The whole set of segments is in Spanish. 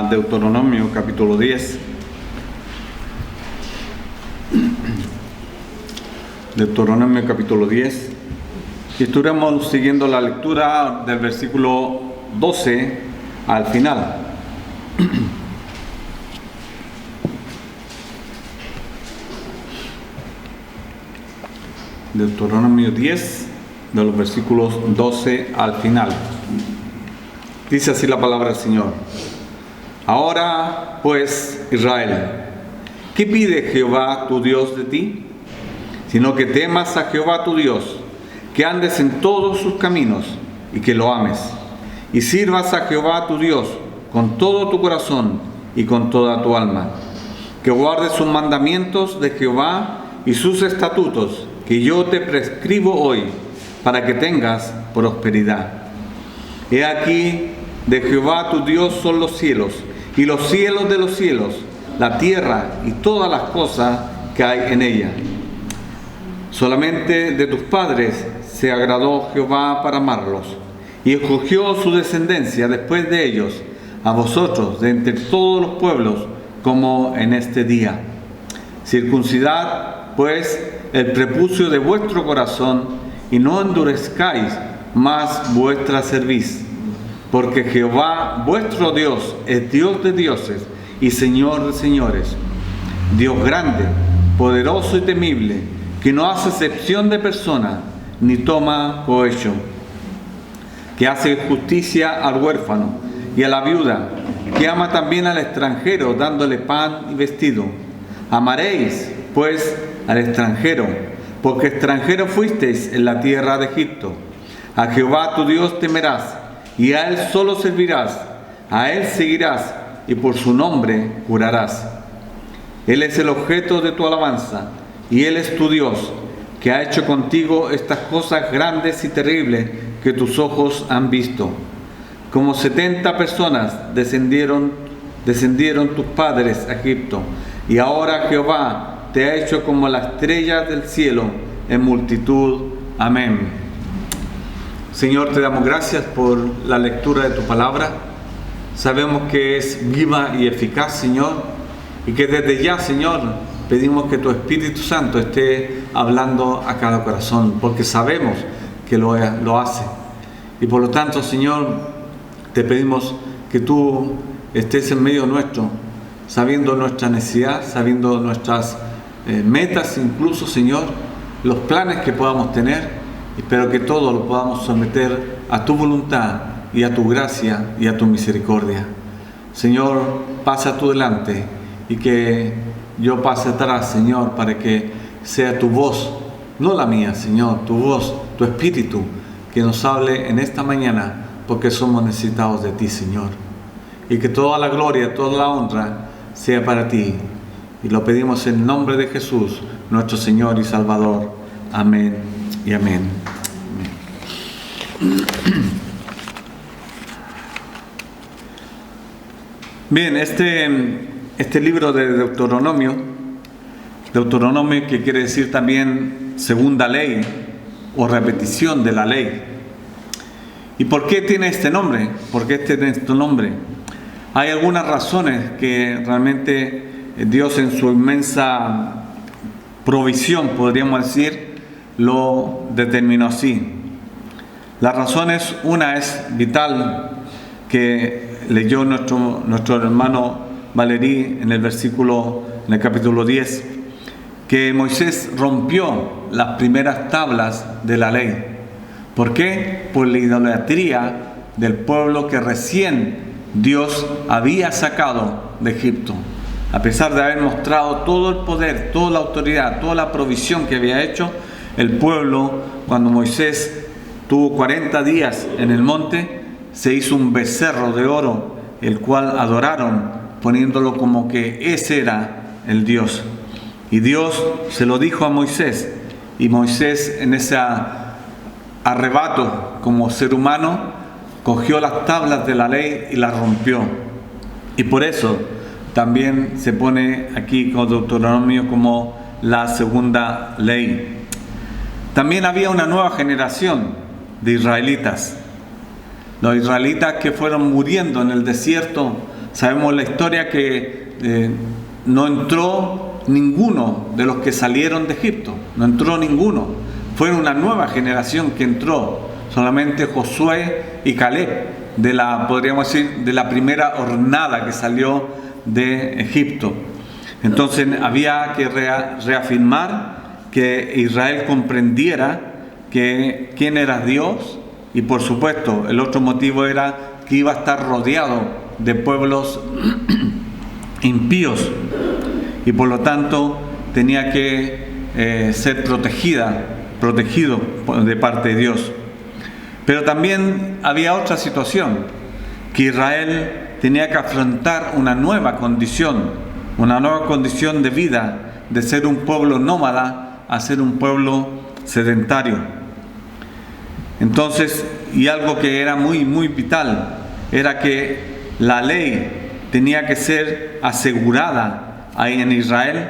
Deuteronomio capítulo 10. Deuteronomio capítulo 10. Y estaremos siguiendo la lectura del versículo 12 al final. Deuteronomio 10, de los versículos 12 al final. Dice así la palabra del Señor. Ahora, pues, Israel, ¿qué pide Jehová tu Dios de ti? Sino que temas a Jehová tu Dios, que andes en todos sus caminos y que lo ames, y sirvas a Jehová tu Dios con todo tu corazón y con toda tu alma, que guardes sus mandamientos de Jehová y sus estatutos, que yo te prescribo hoy, para que tengas prosperidad. He aquí, de Jehová tu Dios son los cielos, y los cielos de los cielos, la tierra y todas las cosas que hay en ella. Solamente de tus padres se agradó Jehová para amarlos, y escogió su descendencia después de ellos, a vosotros de entre todos los pueblos, como en este día. Circuncidad, pues, el prepucio de vuestro corazón, y no endurezcáis más vuestra cerviz. Porque Jehová vuestro Dios es Dios de dioses y Señor de señores, Dios grande, poderoso y temible, que no hace excepción de persona, ni toma cohecho, que hace justicia al huérfano y a la viuda, que ama también al extranjero, dándole pan y vestido. Amaréis, pues, al extranjero, porque extranjero fuisteis en la tierra de Egipto. A Jehová tu Dios temerás, y a Él solo servirás, a Él seguirás, y por su nombre jurarás. Él es el objeto de tu alabanza, y Él es tu Dios, que ha hecho contigo estas cosas grandes y terribles que tus ojos han visto. Como 70 personas descendieron tus padres a Egipto, y ahora Jehová te ha hecho como las estrellas del cielo en multitud. Amén. Señor, te damos gracias por la lectura de tu palabra. Sabemos que es viva y eficaz, Señor, y que desde ya, Señor, pedimos que tu Espíritu Santo esté hablando a cada corazón, porque sabemos que lo hace. Y por lo tanto, Señor, te pedimos que tú estés en medio nuestro, sabiendo nuestra necesidad, sabiendo nuestras metas, incluso, Señor, los planes que podamos tener. Espero que todo lo podamos someter a tu voluntad y a tu gracia y a tu misericordia. Señor, pasa tú delante y que yo pase atrás, Señor, para que sea tu voz, no la mía, Señor, tu voz, tu Espíritu, que nos hable en esta mañana, porque somos necesitados de ti, Señor. Y que toda la gloria, toda la honra sea para ti. Y lo pedimos en nombre de Jesús, nuestro Señor y Salvador. Amén y amén. Bien, este libro de Deuteronomio que quiere decir también segunda ley o repetición de la ley. ¿Y por qué tiene este nombre? ¿Por qué tiene este nombre? Hay algunas razones que realmente Dios, en su inmensa provisión, podríamos decir, lo determinó así. Las razones, una es vital, que leyó nuestro hermano Valerí en el capítulo 10, que Moisés rompió las primeras tablas de la ley. ¿Por qué? Por la idolatría del pueblo que recién Dios había sacado de Egipto. A pesar de haber mostrado todo el poder, toda la autoridad, toda la provisión que había hecho, el pueblo, cuando Moisés tuvo 40 días en el monte, se hizo un becerro de oro, el cual adoraron, poniéndolo como que ese era el Dios. Y Dios se lo dijo a Moisés, y Moisés, en ese arrebato como ser humano, cogió las tablas de la ley y las rompió. Y por eso también se pone aquí con Deuteronomio como la segunda ley. También había una nueva generación de israelitas. Los israelitas que fueron muriendo en el desierto Sabemos la historia que no entró ninguno de los que salieron de Egipto, no entró ninguno. Fue una nueva generación que entró, solamente Josué y Caleb, podríamos decir, de la primera hornada que salió de Egipto. Entonces había que reafirmar que Israel comprendiera quién era Dios, y por supuesto el otro motivo era que iba a estar rodeado de pueblos impíos, y por lo tanto tenía que ser protegido de parte de Dios. Pero también había otra situación, que Israel tenía que afrontar una nueva condición de vida, de ser un pueblo nómada a ser un pueblo sedentario. Entonces, y algo que era muy, muy vital, era que la ley tenía que ser asegurada ahí en Israel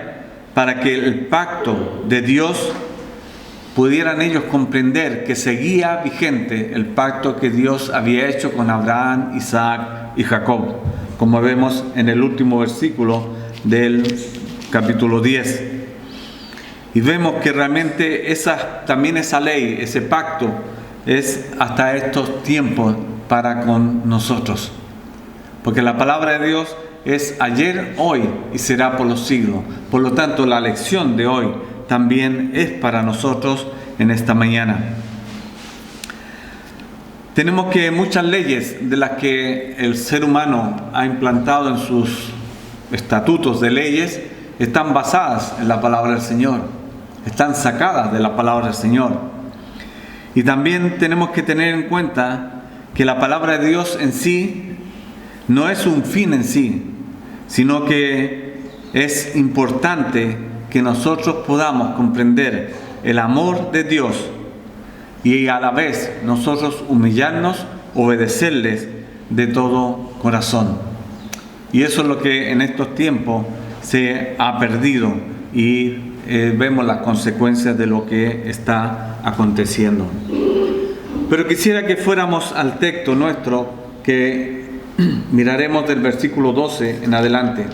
para que el pacto de Dios pudieran ellos comprender que seguía vigente el pacto que Dios había hecho con Abraham, Isaac y Jacob, como vemos en el último versículo del capítulo 10. Y vemos que realmente también esa ley, ese pacto, es hasta estos tiempos para con nosotros. Porque la palabra de Dios es ayer, hoy y será por los siglos. Por lo tanto, la lección de hoy también es para nosotros en esta mañana. Tenemos que muchas leyes de las que el ser humano ha implantado en sus estatutos de leyes están basadas en la palabra del Señor, están sacadas de la palabra del Señor. Y también tenemos que tener en cuenta que la palabra de Dios en sí no es un fin en sí, sino que es importante que nosotros podamos comprender el amor de Dios y a la vez nosotros humillarnos, obedecerles de todo corazón. Y eso es lo que en estos tiempos se ha perdido, y vemos las consecuencias de lo que está aconteciendo. Pero quisiera que fuéramos al texto nuestro, que miraremos del versículo 12 en adelante.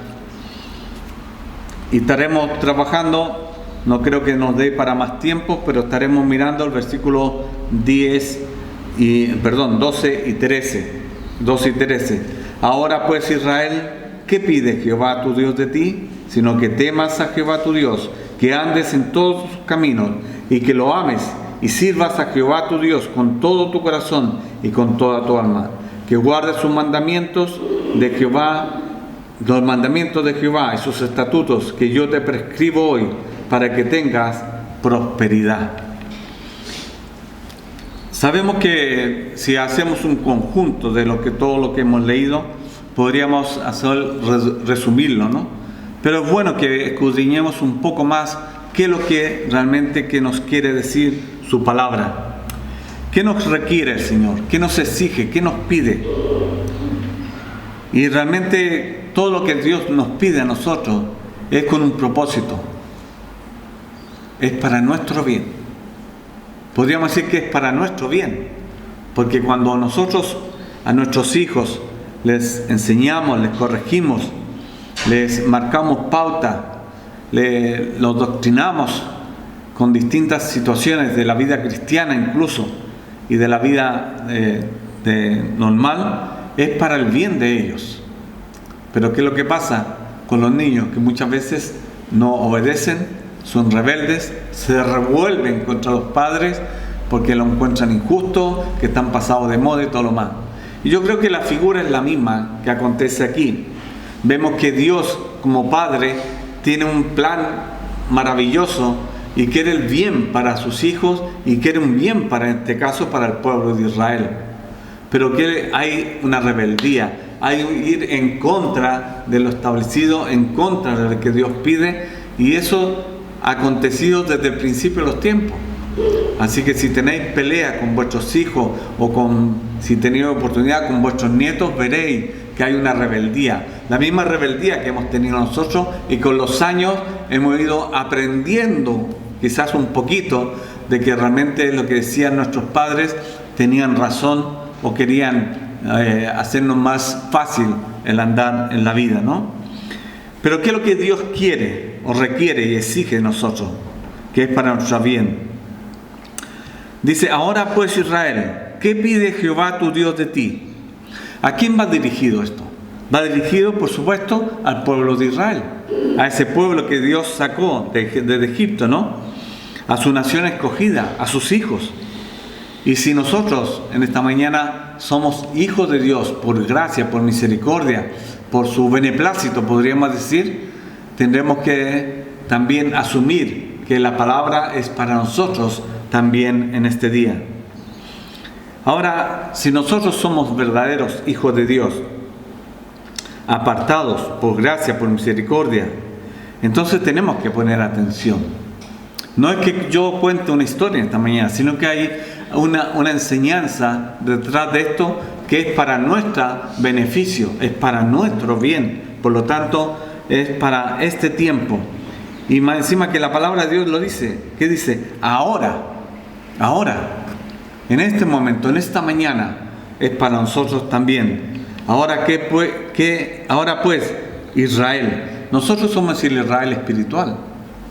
Y estaremos trabajando, no creo que nos dé para más tiempo, pero estaremos mirando el versículo 12 y 13. 12 y 13. Ahora pues, Israel, ¿qué pide Jehová tu Dios de ti? Sino que temas a Jehová tu Dios, que andes en todos sus caminos, y que lo ames, y sirvas a Jehová tu Dios con todo tu corazón y con toda tu alma. Que guardes sus mandamientos de Jehová, los mandamientos de Jehová y sus estatutos que yo te prescribo hoy, para que tengas prosperidad. Sabemos que si hacemos un conjunto de todo lo que hemos leído, podríamos resumirlo, ¿no? Pero es bueno que escudriñemos un poco más qué es lo que realmente que nos quiere decir su palabra. ¿Qué nos requiere el Señor? ¿Qué nos exige? ¿Qué nos pide? Y realmente todo lo que Dios nos pide a nosotros es con un propósito. Es para nuestro bien. Podríamos decir que es para nuestro bien. Porque cuando nosotros a nuestros hijos les enseñamos, les corregimos, les marcamos pauta, los doctrinamos con distintas situaciones de la vida cristiana incluso, y de la vida normal, es para el bien de ellos. Pero ¿qué es lo que pasa con los niños? Que muchas veces no obedecen, son rebeldes, se revuelven contra los padres porque lo encuentran injusto, que están pasados de moda y todo lo más. Y yo creo que la figura es la misma que acontece aquí. Vemos que Dios, como Padre, tiene un plan maravilloso y quiere el bien para sus hijos, y quiere un bien para, en este caso, para el pueblo de Israel. Pero que hay una rebeldía, hay ir en contra de lo establecido, en contra de lo que Dios pide, y eso ha acontecido desde el principio de los tiempos. Así que si tenéis pelea con vuestros hijos, o si tenéis oportunidad con vuestros nietos, veréis que hay una rebeldía, la misma rebeldía que hemos tenido nosotros, y con los años hemos ido aprendiendo quizás un poquito de que realmente lo que decían nuestros padres tenían razón, o querían hacernos más fácil el andar en la vida, ¿no? Pero ¿qué es lo que Dios quiere o requiere y exige de nosotros? Que es para nuestro bien. Dice, ahora pues Israel, ¿qué pide Jehová tu Dios de ti? ¿A quién va dirigido esto? Va dirigido, por supuesto, al pueblo de Israel, a ese pueblo que Dios sacó de Egipto, ¿no? A su nación escogida, a sus hijos. Y si nosotros en esta mañana somos hijos de Dios por gracia, por misericordia, por su beneplácito, podríamos decir, tendremos que también asumir que la palabra es para nosotros también en este día. Ahora, si nosotros somos verdaderos hijos de Dios, apartados por gracia, por misericordia, entonces tenemos que poner atención. No es que yo cuente una historia esta mañana, sino que hay una enseñanza detrás de esto que es para nuestro beneficio, es para nuestro bien. Por lo tanto, es para este tiempo. Y más encima que la palabra de Dios lo dice. ¿Qué dice? Ahora, en este momento, en esta mañana, es para nosotros también. Ahora pues, Israel. Nosotros somos el Israel espiritual.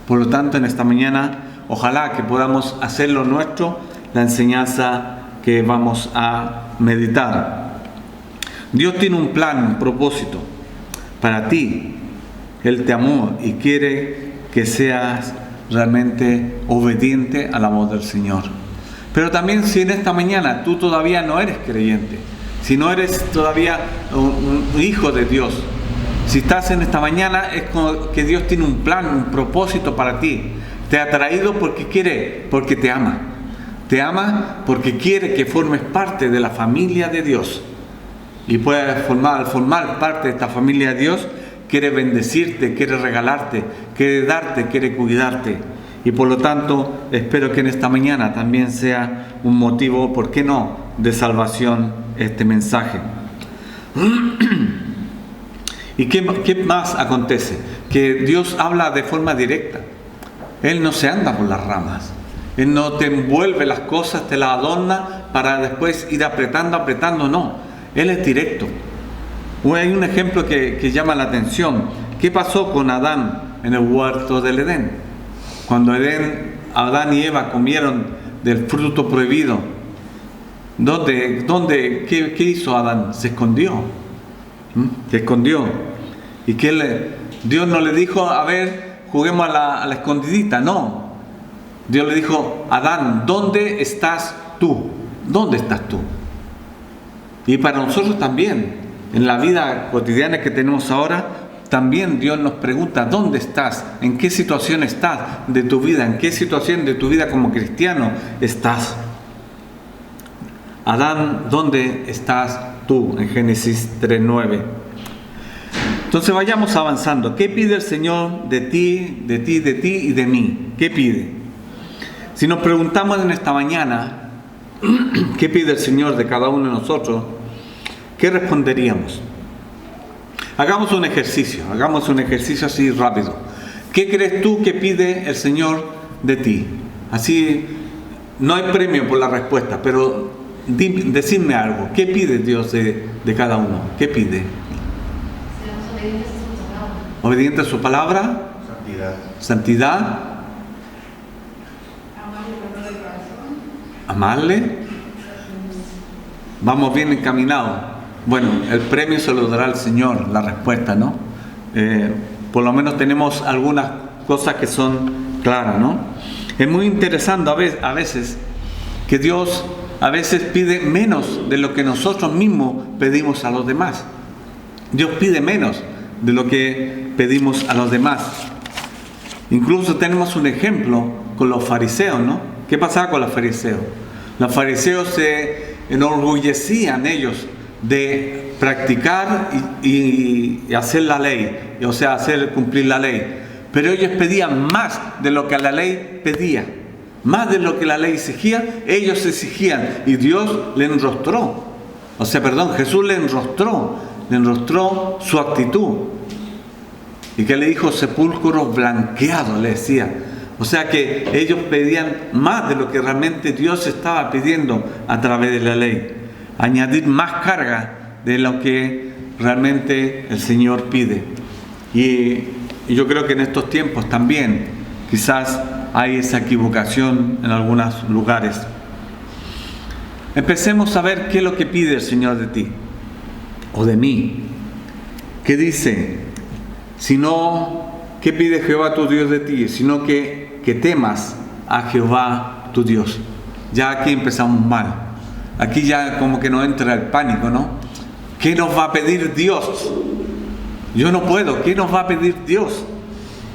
Por lo tanto, en esta mañana, ojalá que podamos hacer lo nuestro, la enseñanza que vamos a meditar. Dios tiene un plan, un propósito para ti. Él te amó y quiere que seas realmente obediente a la voz del Señor. Pero también si en esta mañana tú todavía no eres creyente, si no eres todavía un hijo de Dios, si estás en esta mañana es como que Dios tiene un plan, un propósito para ti. Te ha traído porque quiere, porque te ama. Te ama porque quiere que formes parte de la familia de Dios. Y puedes formar parte de esta familia de Dios, quiere bendecirte, quiere regalarte, quiere darte, quiere cuidarte. Y por lo tanto, espero que en esta mañana también sea un motivo, ¿por qué no?, de salvación este mensaje. ¿Y qué más acontece? Que Dios habla de forma directa. Él no se anda por las ramas. Él no te envuelve las cosas, te las adorna para después ir apretando, no. Él es directo. Hay un ejemplo que llama la atención. ¿Qué pasó con Adán en el huerto del Edén? Cuando Adán y Eva comieron del fruto prohibido, ¿qué hizo Adán? Se escondió. Se escondió. ¿Y Dios no le dijo, a ver, juguemos a la escondidita? No. Dios le dijo, Adán, ¿dónde estás tú? ¿Dónde estás tú? Y para nosotros también, en la vida cotidiana que tenemos ahora, también Dios nos pregunta, ¿dónde estás? ¿En qué situación estás de tu vida? ¿En qué situación de tu vida como cristiano estás? Adán, ¿dónde estás tú? En Génesis 3:9. Entonces vayamos avanzando. ¿Qué pide el Señor de ti y de mí? ¿Qué pide? Si nos preguntamos en esta mañana, ¿qué pide el Señor de cada uno de nosotros? ¿Qué responderíamos? Hagamos un ejercicio así rápido. ¿Qué crees tú que pide el Señor de ti? Así, no hay premio por la respuesta, pero decidme algo. ¿Qué pide Dios de cada uno? ¿Qué pide? Obediente a su palabra. Santidad. Amarle. Vamos bien encaminados. Bueno, el premio se lo dará el Señor, la respuesta, ¿no? Por lo menos tenemos algunas cosas que son claras, ¿no? Es muy interesante a veces que Dios a veces pide menos de lo que nosotros mismos pedimos a los demás. Dios pide menos de lo que pedimos a los demás. Incluso tenemos un ejemplo con los fariseos, ¿no? ¿Qué pasaba con los fariseos? Los fariseos se enorgullecían ellos de practicar y hacer la ley, o sea, hacer cumplir la ley. Pero ellos pedían más de lo que la ley pedía, más de lo que la ley exigía, ellos exigían, y Dios le enrostró, Jesús le enrostró su actitud. Y que le dijo, sepulcros blanqueados, le decía. O sea que ellos pedían más de lo que realmente Dios estaba pidiendo a través de la ley. Añadir más carga de lo que realmente el Señor pide. Y yo creo que en estos tiempos también quizás hay esa equivocación en algunos lugares. Empecemos a ver qué es lo que pide el Señor de ti o de mí. ¿Qué dice? Sino, ¿qué pide Jehová tu Dios de ti? Sino que temas a Jehová tu Dios. Ya aquí empezamos mal. Aquí ya como que nos entra el pánico, ¿no? ¿Qué nos va a pedir Dios? Yo no puedo. ¿Qué nos va a pedir Dios?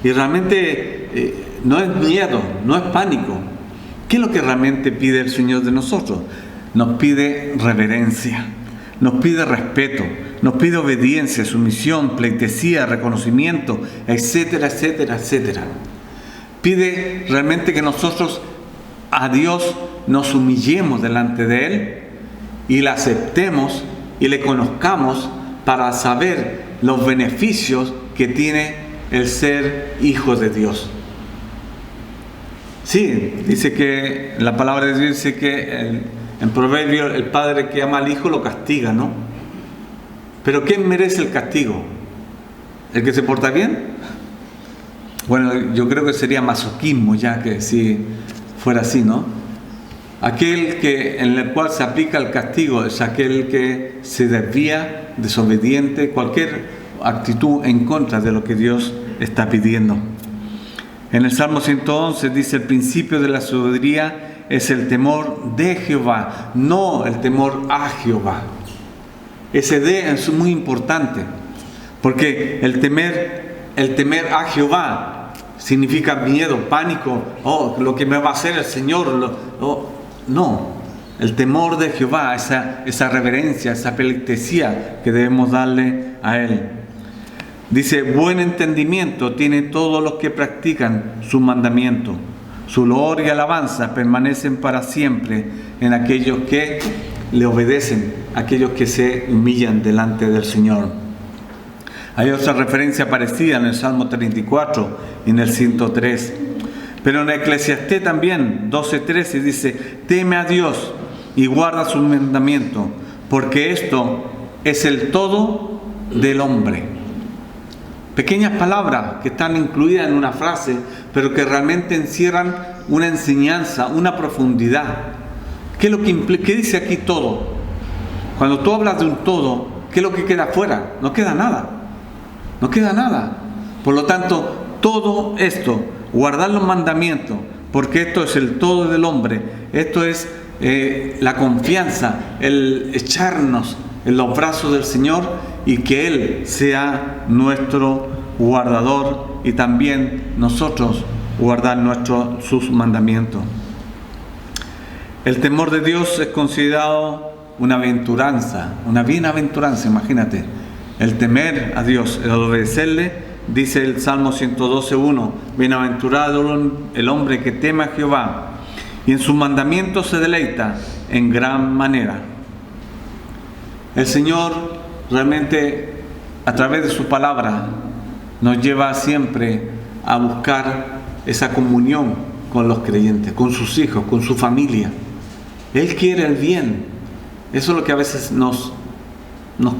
Y realmente no es miedo, no es pánico. ¿Qué es lo que realmente pide el Señor de nosotros? Nos pide reverencia, nos pide respeto, nos pide obediencia, sumisión, pleitesía, reconocimiento, etcétera, etcétera, etcétera. Pide realmente que nosotros a Dios nos humillemos delante de Él y le aceptemos y le conozcamos para saber los beneficios que tiene el ser hijo de Dios. Sí, dice que la palabra de Dios dice que en Proverbios el padre que ama al hijo lo castiga, ¿no? Pero ¿quién merece el castigo? ¿El que se porta bien? Bueno, yo creo que sería masoquismo ya que si fuera así, ¿no? Aquel en el cual se aplica el castigo es aquel que se desvía, desobediente, cualquier actitud en contra de lo que Dios está pidiendo. En el Salmo 111 dice: el principio de la sabiduría es el temor de Jehová, no el temor a Jehová. Ese de es muy importante, porque el temer a Jehová significa miedo, pánico, lo que me va a hacer el Señor, no, el temor de Jehová, esa reverencia, esa pleitesía que debemos darle a Él. Dice: buen entendimiento tiene todos los que practican su mandamiento. Su loor y alabanza permanecen para siempre en aquellos que le obedecen, aquellos que se humillan delante del Señor. Hay otra referencia parecida en el Salmo 34 y en el 103. Pero en Eclesiastés también, 12:13 dice: teme a Dios y guarda sus mandamientos, porque esto es el todo del hombre. Pequeñas palabras que están incluidas en una frase, pero que realmente encierran una enseñanza, una profundidad. ¿Qué es lo que implica? ¿Qué dice aquí todo? Cuando tú hablas de un todo, ¿qué es lo que queda afuera? No queda nada. No queda nada. Por lo tanto, todo esto, guardar los mandamientos, porque esto es el todo del hombre, esto es la confianza, el echarnos en los brazos del Señor y que Él sea nuestro guardador y también nosotros guardar sus mandamientos. El temor de Dios es considerado una bienaventuranza, imagínate. El temer a Dios, el obedecerle, dice el Salmo 112:1: bienaventurado el hombre que teme a Jehová y en sus mandamientos se deleita en gran manera. El Señor realmente a través de su palabra nos lleva siempre a buscar esa comunión con los creyentes, con sus hijos, con su familia. Él quiere el bien. Eso es lo que a veces nos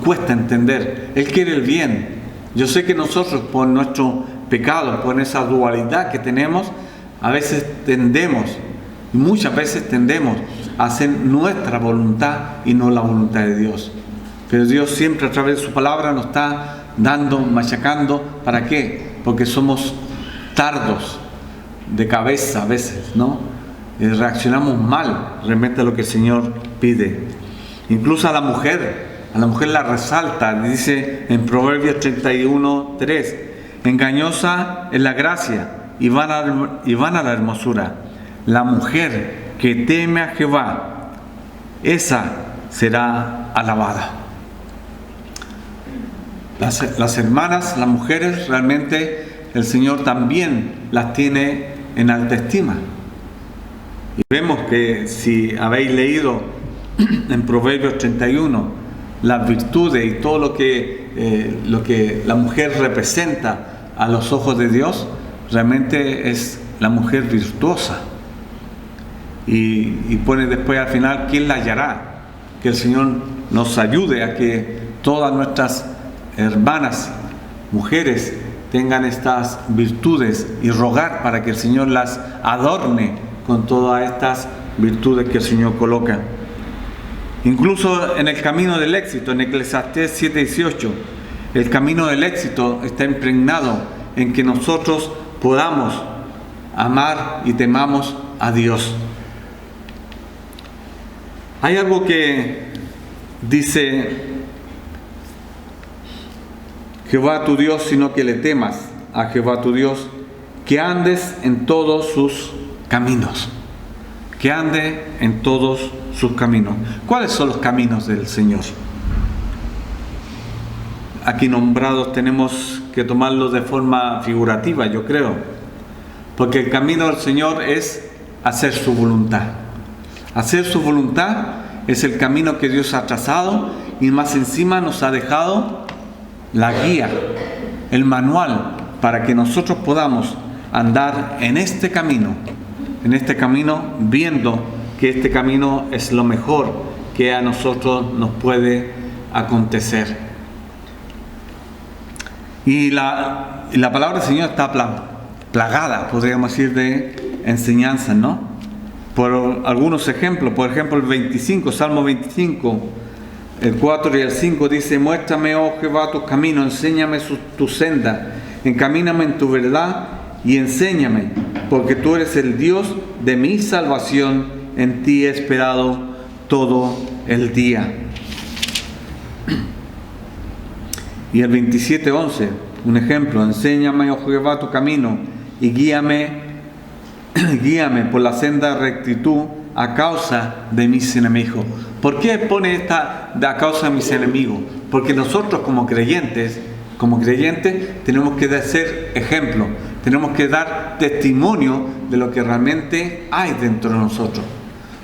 cuesta entender. Él quiere el bien. Yo sé que nosotros por nuestro pecado, por esa dualidad que tenemos, a veces muchas veces tendemos a hacer nuestra voluntad y no la voluntad de Dios. Pero Dios siempre a través de su palabra nos está dando, machacando. ¿Para qué? Porque somos tardos de cabeza a veces, ¿no? Reaccionamos mal realmente a lo que el Señor pide. Incluso a la mujer la resalta, dice en Proverbios 31:3: engañosa es la gracia y vana la hermosura. La mujer que teme a Jehová, esa será alabada. Las hermanas, las mujeres, realmente el Señor también las tiene en alta estima. Y vemos que si habéis leído en Proverbios 31 las virtudes y todo lo que la mujer representa a los ojos de Dios, realmente es la mujer virtuosa. Y pone después al final: ¿quién la hallará? Que el Señor nos ayude a que todas nuestras hermanas, mujeres, tengan estas virtudes y rogar para que el Señor las adorne con todas estas virtudes que el Señor coloca. Incluso en el camino del éxito, en Eclesiastés 7:18, el camino del éxito está impregnado en que nosotros podamos amar y temamos a Dios. Hay algo que dice Jehová tu Dios, sino que le temas a Jehová tu Dios, que andes en todos sus caminos. Que ande en todos sus caminos. ¿Cuáles son los caminos del Señor? Aquí nombrados tenemos que tomarlos de forma figurativa, yo creo. Porque el camino del Señor es hacer su voluntad. Hacer su voluntad es el camino que Dios ha trazado y más encima nos ha dejado la guía, el manual, para que nosotros podamos andar en este camino viendo que este camino es lo mejor que a nosotros nos puede acontecer. Y la palabra del Señor está plagada, podríamos decir, de enseñanzas, ¿no? Por algunos ejemplos, por ejemplo el 25, Salmo 25, el 4 y el 5 dice: muéstrame, oh Jehová, tus caminos, enséñame tu senda, encamíname en tu verdad y enséñame, porque tú eres el Dios de mi salvación, en ti he esperado todo el día. Y el 27:11, un ejemplo: enséñame, oh Jehová, tu camino y guíame por la senda de rectitud a causa de mis enemigos. ¿Por qué pone esta a causa de mis enemigos? Porque nosotros como creyentes tenemos que ser ejemplo, tenemos que dar testimonio de lo que realmente hay dentro de nosotros.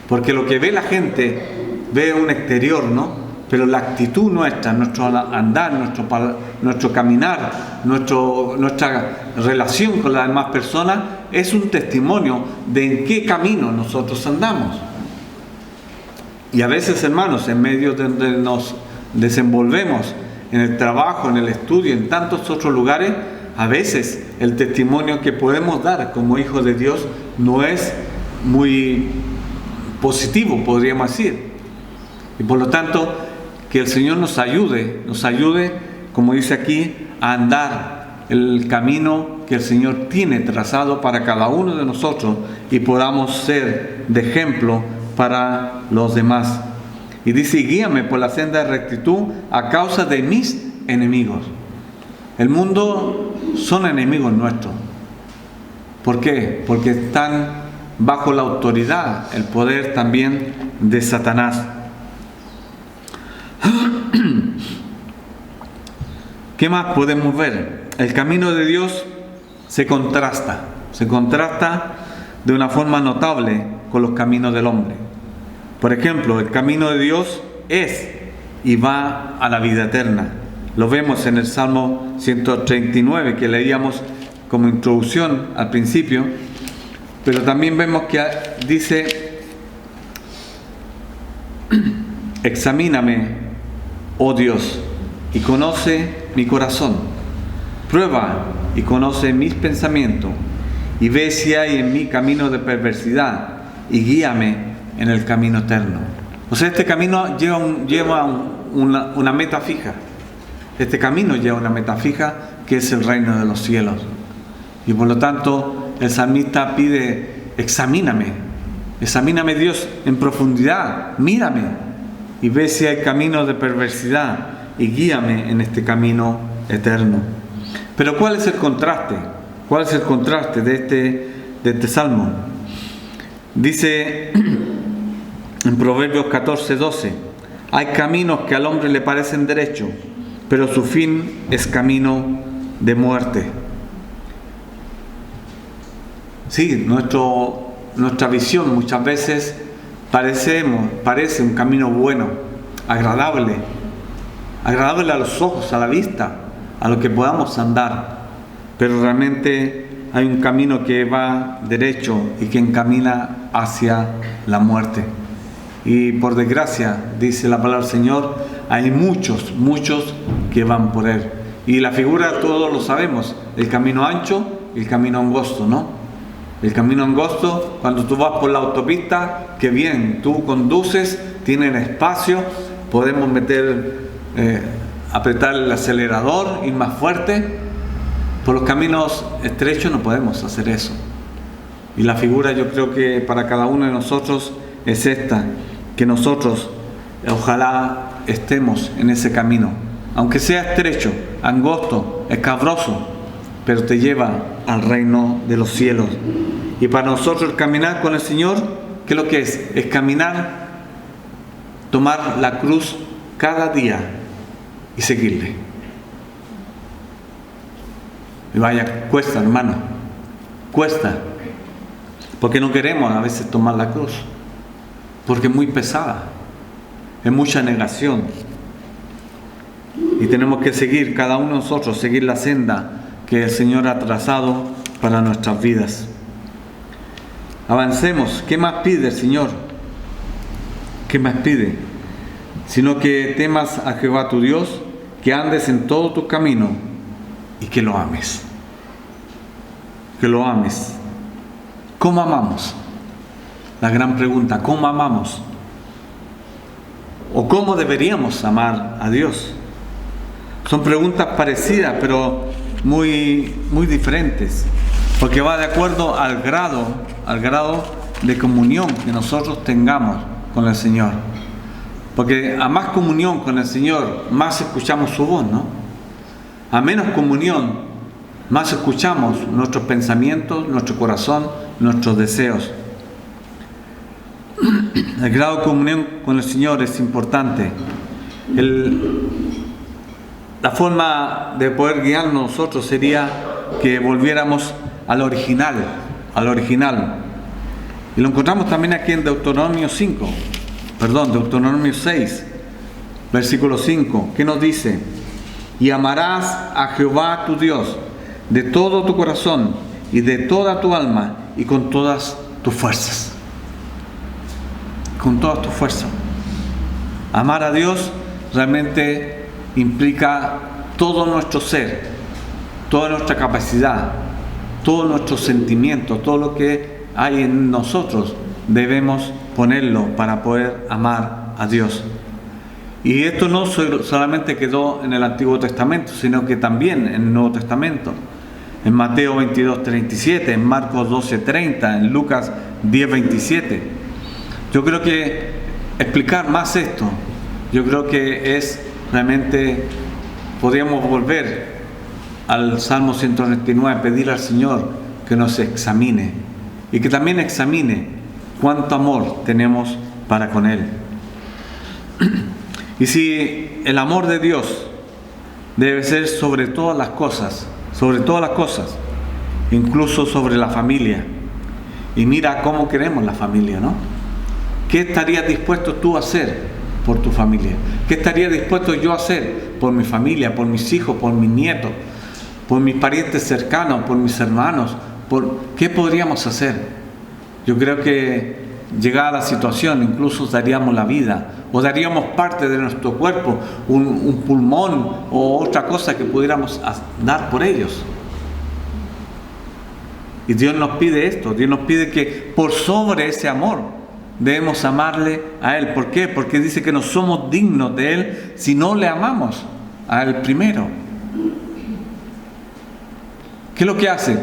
Porque lo que ve la gente, ve un exterior, ¿no? Pero la actitud nuestra, nuestro andar, nuestro caminar, nuestra relación con las demás personas es un testimonio de en qué camino nosotros andamos. Y a veces, hermanos, en medio de donde nos desenvolvemos, en el trabajo, en el estudio, en tantos otros lugares, a veces el testimonio que podemos dar como hijos de Dios no es muy positivo, podríamos decir. Y por lo tanto, que el Señor nos ayude, como dice aquí, a andar el camino que el Señor tiene trazado para cada uno de nosotros y podamos ser de ejemplo para los demás. Y dice: guíame por la senda de rectitud a causa de mis enemigos. El mundo son enemigos nuestros. ¿Por qué? Porque están bajo la autoridad, el poder también de Satanás. ¿Qué más podemos ver? El camino de Dios se contrasta de una forma notable con los caminos del hombre. Por ejemplo, el camino de Dios es y va a la vida eterna. Lo vemos en el Salmo 139 que leíamos como introducción al principio, pero también vemos que dice: examíname, oh Dios, y conoce mi corazón, prueba y conoce mis pensamientos, y ve si hay en mí camino de perversidad, y guíame en el camino eterno. O sea, este camino lleva una meta fija. Este camino lleva una meta fija, que es el reino de los cielos. Y por lo tanto, el salmista pide: examíname, Dios, en profundidad, mírame, y ve si hay camino de perversidad, y guíame en este camino eterno. Pero ¿cuál es el contraste? ¿Cuál es el contraste de este salmo? Dice en Proverbios 14:12: hay caminos que al hombre le parecen derechos, pero su fin es camino de muerte. Sí, nuestra visión muchas veces parece un camino bueno, agradable a los ojos, a la vista, a lo que podamos andar, pero realmente hay un camino que va derecho y que encamina hacia la muerte. Y por desgracia, dice la palabra del Señor, hay muchos que van por él. Y la figura todos lo sabemos, el camino ancho y el camino angosto, ¿no? El camino angosto, cuando tú vas por la autopista, que bien, tú conduces, tienen espacio, podemos apretar el acelerador, ir más fuerte. Por los caminos estrechos no podemos hacer eso. Y la figura, yo creo que para cada uno de nosotros es esta, que nosotros ojalá estemos en ese camino, aunque sea estrecho, angosto, escabroso, pero te lleva al reino de los cielos. Y para nosotros caminar con el Señor, ¿qué es lo que es? Es caminar, tomar la cruz cada día y seguirle. Y vaya, cuesta, hermano, cuesta, porque no queremos a veces tomar la cruz, porque es muy pesada, es mucha negación. Y tenemos que seguir, cada uno de nosotros, seguir la senda que el Señor ha trazado para nuestras vidas. Avancemos. ¿Qué más pide el Señor? ¿Qué más pide? Sino que temas a Jehová tu Dios, que andes en todo tu camino y que lo ames. Que lo ames. ¿Cómo amamos? La gran pregunta, ¿cómo amamos? ¿O cómo deberíamos amar a Dios? Son preguntas parecidas, pero muy diferentes, porque va de acuerdo al grado de comunión que nosotros tengamos con el Señor. Porque a más comunión con el Señor, más escuchamos su voz, ¿no? A menos comunión, más escuchamos nuestros pensamientos, nuestro corazón, nuestros deseos. El grado de comunión con el Señor es importante. La forma de poder guiarnos nosotros sería que volviéramos al original. Y lo encontramos también aquí en Deuteronomio 6, versículo 5, que nos dice: y amarás a Jehová tu Dios de todo tu corazón y de toda tu alma y con todas tus fuerzas. Con todas tus fuerzas. Amar a Dios realmente implica todo nuestro ser, toda nuestra capacidad, todos nuestros sentimientos, todo lo que hay en nosotros, debemos ponerlo para poder amar a Dios. Y esto no solamente quedó en el Antiguo Testamento, sino que también en el Nuevo Testamento. En Mateo 22:37, en Marcos 12:30, en Lucas 10:27. Yo creo que explicar más esto, yo creo que es realmente, podríamos volver al Salmo 139, pedir al Señor que nos examine y que también examine cuánto amor tenemos para con Él. Y si el amor de Dios debe ser sobre todas las cosas, incluso sobre la familia, y mira cómo queremos la familia, ¿no? ¿Qué estarías dispuesto tú a hacer por tu familia? ¿Qué estaría dispuesto yo a hacer por mi familia, por mis hijos, por mis nietos, por mis parientes cercanos, por mis hermanos? ¿Qué podríamos hacer? Yo creo que llegada la situación, incluso daríamos la vida, o daríamos parte de nuestro cuerpo, un pulmón o otra cosa que pudiéramos dar por ellos. Y Dios nos pide esto, Dios nos pide que por sobre ese amor debemos amarle a Él. ¿Por qué? Porque dice que no somos dignos de Él si no le amamos a Él primero. ¿Qué es lo que hace?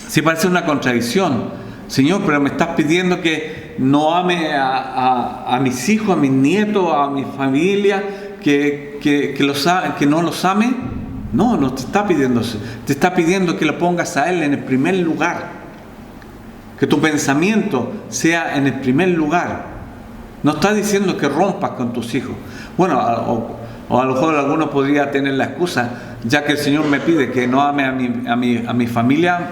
Si parece una contradicción. Señor, pero me estás pidiendo que no ame a mis hijos, a mis nietos, a mi familia, que no los ame. No te está pidiendo eso. Te está pidiendo que lo pongas a Él en el primer lugar. Que tu pensamiento sea en el primer lugar. No está diciendo que rompas con tus hijos. Bueno, o a lo mejor alguno podría tener la excusa, ya que el Señor me pide que no ame a mi familia,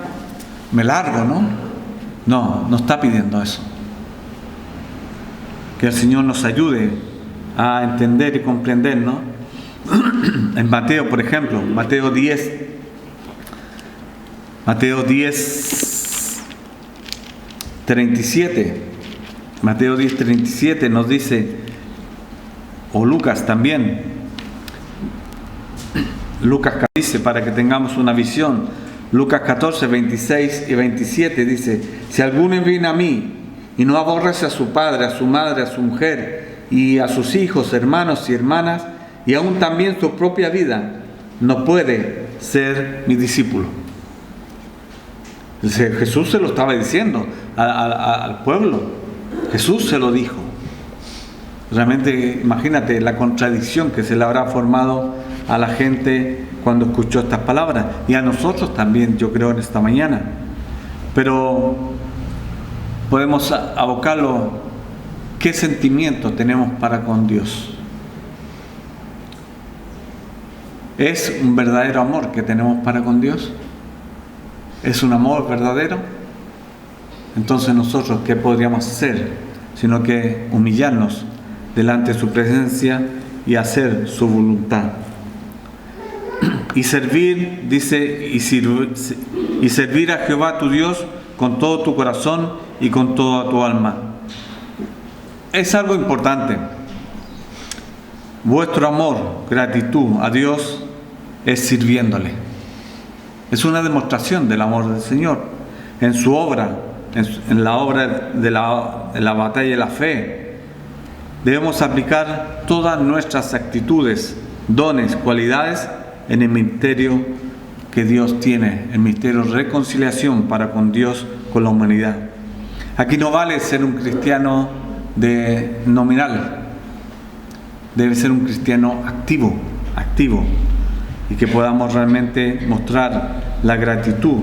me largo, ¿no? No está pidiendo eso. Que el Señor nos ayude a entender y comprender, ¿no? En Mateo, por ejemplo, Mateo 10:37 nos dice: o Lucas también. Lucas dice, para que tengamos una visión, Lucas 14, 26 y 27 dice: si alguno viene a mí y no aborrece a su padre, a su madre, a su mujer y a sus hijos, hermanos y hermanas, y aún también su propia vida, no puede ser mi discípulo. Jesús se lo estaba diciendo al pueblo. Jesús se lo dijo. Realmente imagínate la contradicción que se le habrá formado a la gente cuando escuchó estas palabras, y a nosotros también, yo creo, en esta mañana. Pero podemos abocarlo: ¿qué sentimiento tenemos para con Dios? ¿Es un verdadero amor que tenemos para con Dios? ¿Es un amor verdadero? Entonces nosotros, ¿qué podríamos hacer? Sino que humillarnos delante de su presencia y hacer su voluntad. Y servir, dice, y servir a Jehová tu Dios con todo tu corazón y con toda tu alma. Es algo importante. Vuestro amor, gratitud a Dios es sirviéndole. Es una demostración del amor del Señor en su obra, en la obra de la batalla de la fe. Debemos aplicar todas nuestras actitudes, dones, cualidades en el ministerio que Dios tiene, el ministerio de reconciliación para con Dios, con la humanidad. Aquí no vale ser un cristiano de nominal, debe ser un cristiano activo, y que podamos realmente mostrar la gratitud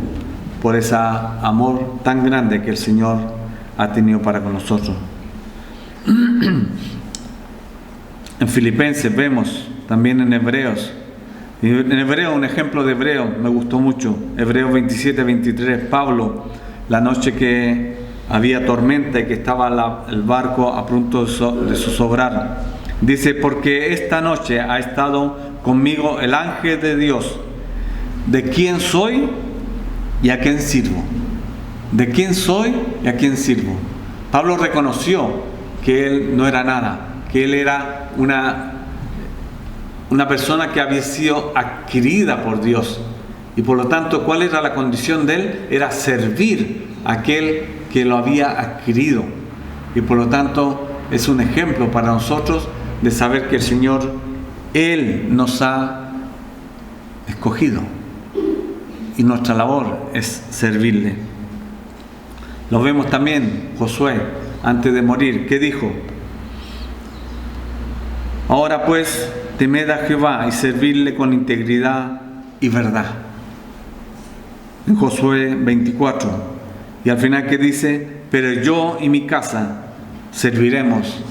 por ese amor tan grande que el Señor ha tenido para con nosotros. En Filipenses vemos, también en Hebreos. En Hebreo, un ejemplo de Hebreo me gustó mucho. Hebreos 27, 23, Pablo, la noche que había tormenta y que estaba el barco a punto de zozobrar, dice: porque esta noche ha estado conmigo el ángel de Dios, de quién soy y a quién sirvo. De quién soy y a quién sirvo. Pablo reconoció que él no era nada, que él era una persona que había sido adquirida por Dios, y por lo tanto, ¿cuál era la condición de él? Era servir a aquel que lo había adquirido, y por lo tanto es un ejemplo para nosotros de saber que el Señor, Él nos ha escogido y nuestra labor es servirle. Lo vemos también Josué antes de morir. ¿Qué dijo? Ahora pues, temed a Jehová y servirle con integridad y verdad. En Josué 24. Y al final, ¿qué dice? Pero yo y mi casa serviremos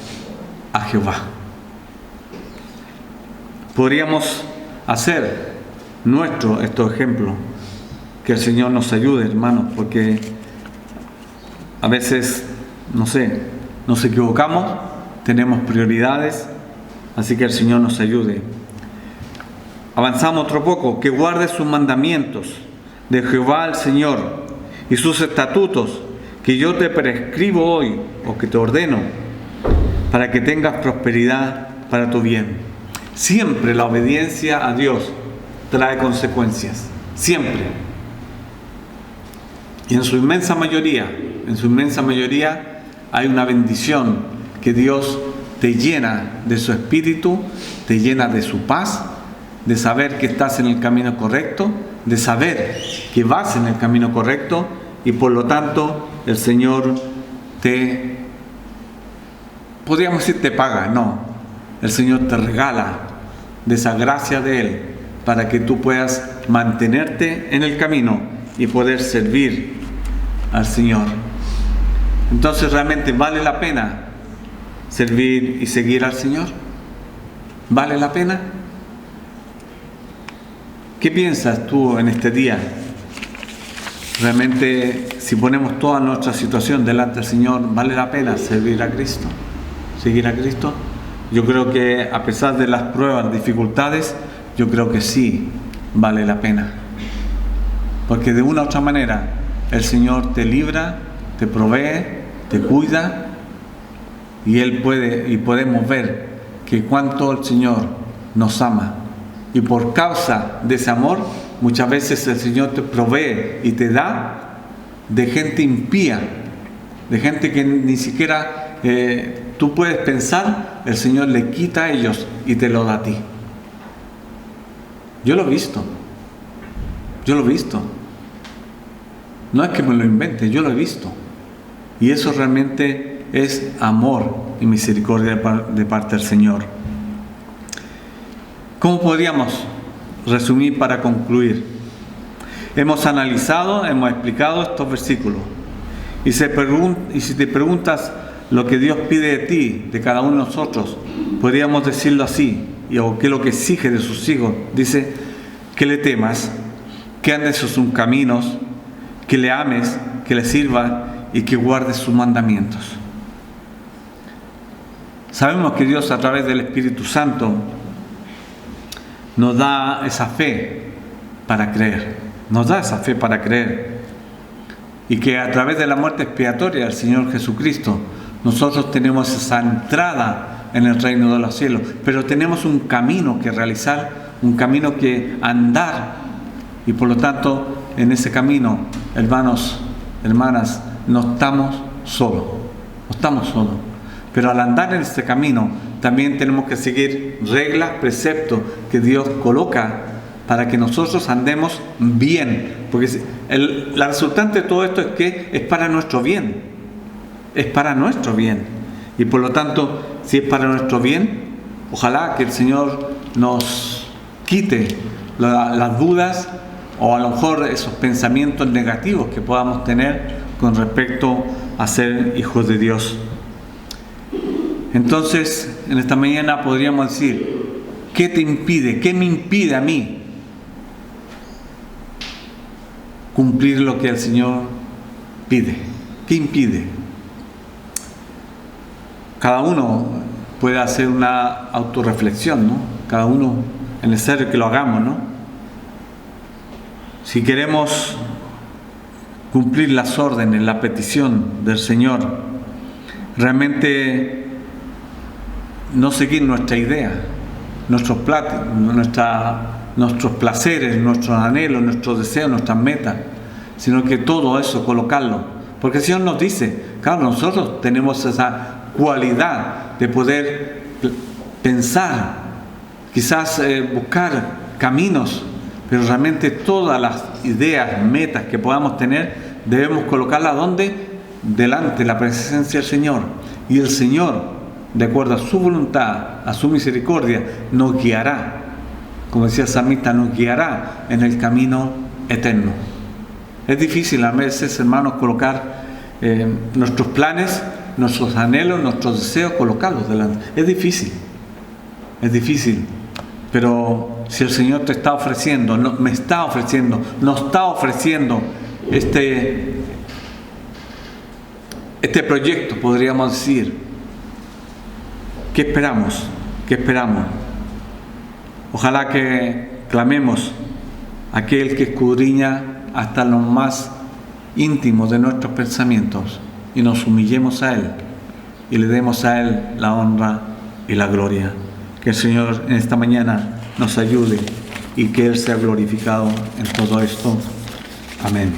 a Jehová. Podríamos hacer nuestro estos ejemplos. Que el Señor nos ayude, hermanos, porque a veces, nos equivocamos, tenemos prioridades. Así que el Señor nos ayude. Avanzamos otro poco. Que guardes sus mandamientos de Jehová el Señor y sus estatutos que yo te prescribo hoy, o que te ordeno, para que tengas prosperidad para tu bien. Siempre la obediencia a Dios trae consecuencias. Siempre. Y en su inmensa mayoría hay una bendición que Dios te llena de su espíritu, te llena de su paz, de saber que estás en el camino correcto, de saber que vas en el camino correcto, y por lo tanto el Señor podríamos decir te paga, no, el Señor te regala de esa gracia de Él para que tú puedas mantenerte en el camino y poder servir al Señor. Entonces, ¿realmente vale la pena servir y seguir al Señor? ¿Vale la pena? ¿Qué piensas tú en este día? Realmente, si ponemos toda nuestra situación delante del Señor, ¿vale la pena servir a Cristo? ¿Seguir a Cristo? Yo creo que a pesar de las pruebas, dificultades, yo creo que sí vale la pena. Porque de una u otra manera, el Señor te libra, te provee, te cuida, y Él puede, y podemos ver que cuánto el Señor nos ama. Y por causa de ese amor, muchas veces el Señor te provee y te da de gente impía, de gente que ni siquiera tú puedes pensar, el Señor le quita a ellos y te lo da a ti. Yo lo he visto. No es que me lo invente, yo lo he visto. Y eso realmente es amor y misericordia de parte del Señor. ¿Cómo podríamos resumir para concluir? Hemos analizado, hemos explicado estos versículos. Y si te preguntas lo que Dios pide de ti, de cada uno de nosotros, podríamos decirlo así, o qué es lo que exige de sus hijos. Dice, que le temas, que andes en sus caminos, que le ames, que le sirvas y que guardes sus mandamientos. Sabemos que Dios, a través del Espíritu Santo, nos da esa fe para creer. Y que a través de la muerte expiatoria del Señor Jesucristo, nosotros tenemos esa entrada en el reino de los cielos. Pero tenemos un camino que realizar, un camino que andar. Y por lo tanto, en ese camino, hermanos, hermanas, no estamos solos. Pero al andar en este camino, también tenemos que seguir reglas, preceptos que Dios coloca para que nosotros andemos bien. Porque la resultante de todo esto es que es para nuestro bien. Y por lo tanto, si es para nuestro bien, ojalá que el Señor nos quite las dudas o a lo mejor esos pensamientos negativos que podamos tener con respecto a ser hijos de Dios. Entonces, en esta mañana podríamos decir, ¿qué te impide? ¿Qué me impide a mí cumplir lo que el Señor pide? ¿Qué impide? Cada uno puede hacer una autorreflexión, ¿no? Cada uno es necesario que lo hagamos, ¿no? Si queremos cumplir las órdenes, la petición del Señor, realmente no seguir nuestra idea, nuestros placeres, nuestros anhelos, nuestros deseos, nuestras metas, sino que todo eso colocarlo. Porque el Señor nos dice, claro, nosotros tenemos esa cualidad de poder pensar, quizás buscar caminos, pero realmente todas las ideas, metas que podamos tener, debemos colocarlas ¿dónde? Delante de la presencia del Señor. Y el Señor, de acuerdo a su voluntad, a su misericordia, nos guiará, como decía el salmista, nos guiará en el camino eterno. Es difícil a veces, hermanos, colocar nuestros planes, nuestros anhelos, nuestros deseos, colocarlos delante. Es difícil, pero si el Señor te está ofreciendo, nos está ofreciendo este proyecto, podríamos decir, ¿qué esperamos? Ojalá que clamemos a aquel que escudriña hasta lo más íntimo de nuestros pensamientos y nos humillemos a Él y le demos a Él la honra y la gloria. Que el Señor en esta mañana nos ayude y que Él sea glorificado en todo esto. Amén.